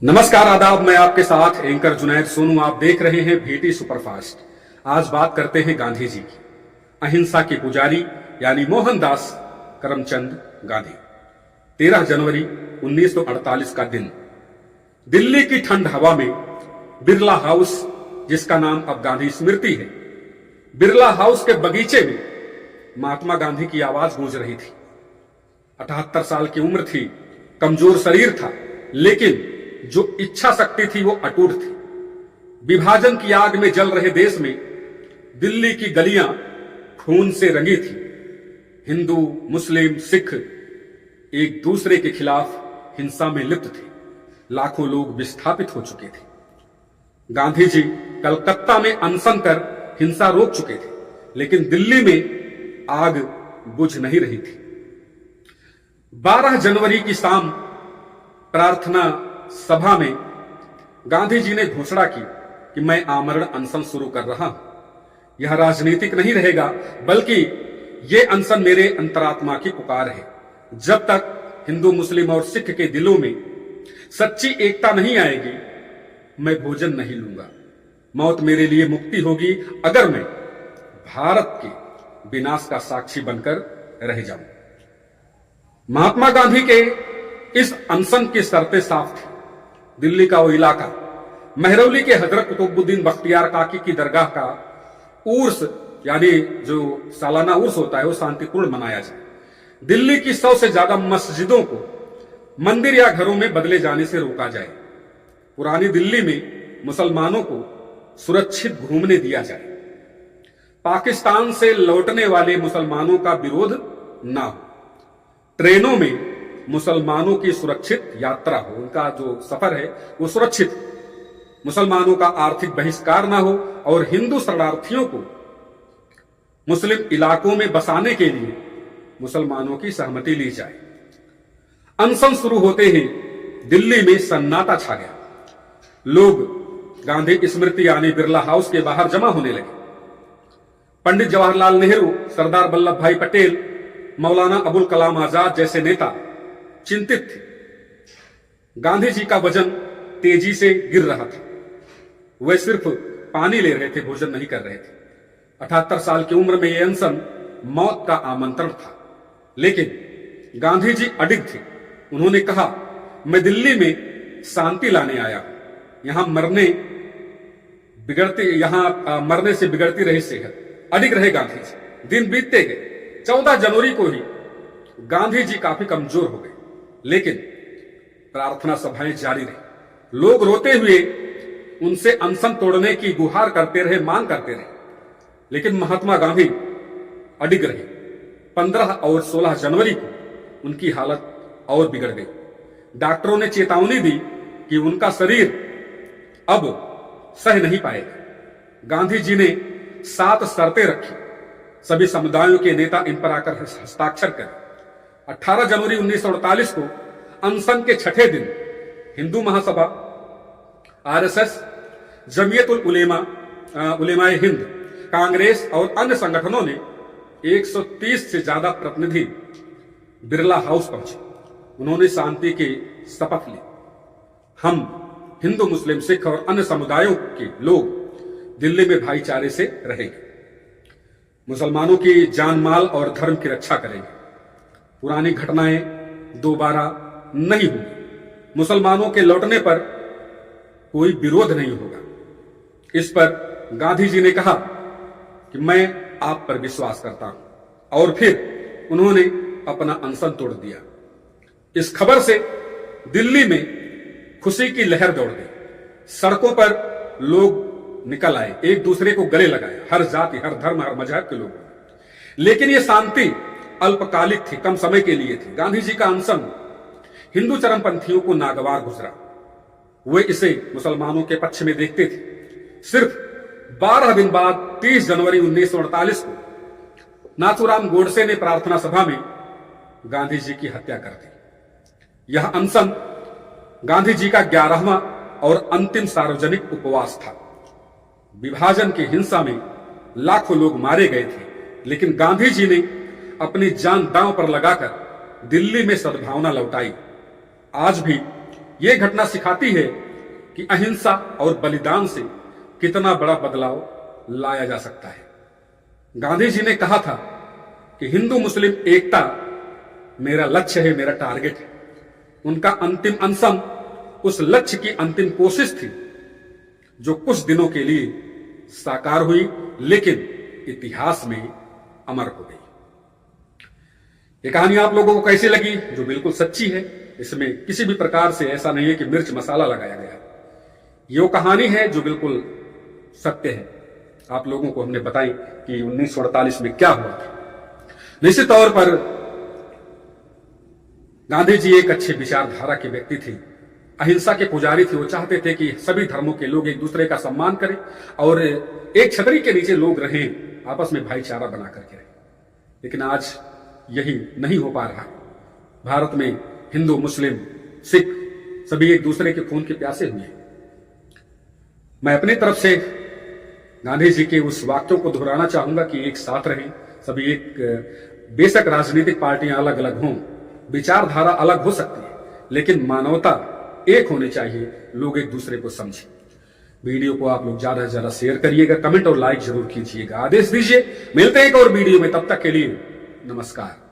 नमस्कार आदाब, मैं आपके साथ एंकर जुनैद सोनू। आप देख रहे हैं भीटी सुपरफास्ट। आज बात करते हैं गांधी जी की, अहिंसा के पुजारी यानी मोहनदास करमचंद गांधी। 13 जनवरी 1948 का दिन, दिल्ली की ठंड हवा में बिरला हाउस, जिसका नाम अब गांधी स्मृति है, बिरला हाउस के बगीचे में महात्मा गांधी की आवाज गूंज रही थी। 78 साल की उम्र थी, कमजोर शरीर था, लेकिन जो इच्छा शक्ति थी वो अटूट थी। विभाजन की आग में जल रहे देश में दिल्ली की गलियां खून से रंगी थी। हिंदू, मुस्लिम, सिख एक दूसरे के खिलाफ हिंसा में लिप्त थे। लाखों लोग विस्थापित हो चुके थे। गांधी जी कलकत्ता में अनशन कर हिंसा रोक चुके थे, लेकिन दिल्ली में आग बुझ नहीं रही थी। 12 जनवरी की शाम प्रार्थना सभा में गांधी जी ने घोषणा की कि मैं आमरण अनशन शुरू कर रहा हूं। यह राजनीतिक नहीं रहेगा, बल्कि यह अनशन मेरे अंतरात्मा की पुकार है। जब तक हिंदू, मुस्लिम और सिख के दिलों में सच्ची एकता नहीं आएगी, मैं भोजन नहीं लूंगा। मौत मेरे लिए मुक्ति होगी अगर मैं भारत के विनाश का साक्षी बनकर रह जाऊं। महात्मा गांधी के इस अनशन की शर्तें साफ थी। दिल्ली का वो इलाका, महरौली के हजरत कुतुबुद्दीन बख्तियार काकी की दरगाह का उर्स, यानी जो सालाना उर्स होता है, वो शांतिपूर्ण मनाया जाए। दिल्ली की 100 से ज्यादा मस्जिदों को मंदिर या घरों में बदले जाने से रोका जाए। पुरानी दिल्ली में मुसलमानों को सुरक्षित घूमने दिया जाए। पाकिस्तान से लौटने वाले मुसलमानों का विरोध ना हो। ट्रेनों में मुसलमानों की सुरक्षित यात्रा हो, उनका जो सफर है वो सुरक्षित। मुसलमानों का आर्थिक बहिष्कार ना हो और हिंदू शरणार्थियों को मुस्लिम इलाकों में बसाने के लिए मुसलमानों की सहमति ली जाए। अनशन शुरू होते ही दिल्ली में सन्नाटा छा गया। लोग गांधी स्मृति यानी बिरला हाउस के बाहर जमा होने लगे। पंडित जवाहरलाल नेहरू, सरदार वल्लभ भाई पटेल, मौलाना अबुल कलाम आजाद जैसे नेता चिंतित थे। गांधी जी का वजन तेजी से गिर रहा था। वे सिर्फ पानी ले रहे थे, भोजन नहीं कर रहे थे। 78 साल की उम्र में यह अनशन मौत का आमंत्रण था, लेकिन गांधी जी अडिग थे। उन्होंने कहा, मैं दिल्ली में शांति लाने आया हूं। यहां मरने से बिगड़ती रही सेहत। अडिग रहे गांधी जी। दिन बीतते गए। 14 जनवरी को ही गांधी जी काफी कमजोर हो गए, लेकिन प्रार्थना सभाएं जारी रही। लोग रोते हुए उनसे अनशन तोड़ने की गुहार करते रहे, मांग करते रहे, लेकिन महात्मा गांधी अडिग रहे। 15 और 16 जनवरी को उनकी हालत और बिगड़ गई। डॉक्टरों ने चेतावनी दी कि उनका शरीर अब सह नहीं पाएगा। गांधी जी ने 7 शर्तें रखी। सभी समुदायों के नेता इन पर आकर हस्ताक्षर करें। 18 जनवरी 1948 को अनशन के 6ठे दिन हिंदू महासभा, आरएसएस, जमीयतुल उलेमाए हिंद, कांग्रेस और अन्य संगठनों ने 130 से ज्यादा प्रतिनिधि बिरला हाउस पहुंचे। उन्होंने शांति की शपथ ली। हम हिंदू, मुस्लिम, सिख और अन्य समुदायों के लोग दिल्ली में भाईचारे से रहेंगे। मुसलमानों की जान, माल और धर्म की रक्षा करेंगे। पुरानी घटनाएं दोबारा नहीं होगी। मुसलमानों के लौटने पर कोई विरोध नहीं होगा। इस पर गांधी जी ने कहा कि मैं आप पर विश्वास करता हूं, और फिर उन्होंने अपना अनशन तोड़ दिया। इस खबर से दिल्ली में खुशी की लहर दौड़ गई। सड़कों पर लोग निकल आए, एक दूसरे को गले लगाए, हर जाति, हर धर्म, हर मजहब के लोग। लेकिन यह शांति अल्पकालिक थी, कम समय के लिए थी। गांधी जी का अनशन हिंदू चरमपंथियों को नागवार गुजरा। वे इसे मुसलमानों के पक्ष में देखते थे। सिर्फ 12 दिन बाद 30 जनवरी 1948 को नाथूराम गोडसे ने प्रार्थना सभा में गांधी जी की हत्या कर दी। यह अनशन गांधी जी का 11वां और अंतिम सार्वजनिक उपवास था। विभाजन की हिंसा में लाखों लोग मारे गए थे, लेकिन गांधी जी ने अपनी जान दांव पर लगाकर दिल्ली में सद्भावना लौटाई। आज भी ये घटना सिखाती है कि अहिंसा और बलिदान से कितना बड़ा बदलाव लाया जा सकता है। गांधी जी ने कहा था कि हिंदू मुस्लिम एकता मेरा लक्ष्य है, मेरा टारगेट है। उनका अंतिम अनशन उस लक्ष्य की अंतिम कोशिश थी जो कुछ दिनों के लिए साकार हुई, लेकिन इतिहास में अमर हो गई। ये कहानी आप लोगों को कैसी लगी? जो बिल्कुल सच्ची है, इसमें किसी भी प्रकार से ऐसा नहीं है कि मिर्च मसाला लगाया गया। ये कहानी है जो बिल्कुल सत्य है। आप लोगों को हमने बताई कि 1948 में क्या हुआ था। निश्चित तौर पर गांधी जी एक अच्छे विचारधारा के व्यक्ति थे, अहिंसा के पुजारी थे। वो चाहते थे कि सभी धर्मों के लोग एक दूसरे का सम्मान करें और एक छतरी के नीचे लोग रहें, आपस में भाईचारा बना करके रहें। लेकिन आज यही नहीं हो पा रहा है। भारत में हिंदू, मुस्लिम, सिख सभी एक दूसरे के खून के प्यासे हुए हैं। मैं अपनी तरफ से गांधी जी के उस वाक्यों को दोहराना चाहूंगा कि एक साथ रहें सभी। एक बेशक राजनीतिक पार्टियां अलग अलग हों, विचारधारा अलग हो सकती है, लेकिन मानवता एक होनी चाहिए। लोग एक दूसरे को समझें। वीडियो को आप लोग ज्यादा से ज्यादा शेयर करिएगा, कमेंट और लाइक जरूर कीजिएगा, आदेश दीजिए। मिलते हैं एक और वीडियो में, तब तक के लिए नमस्कार।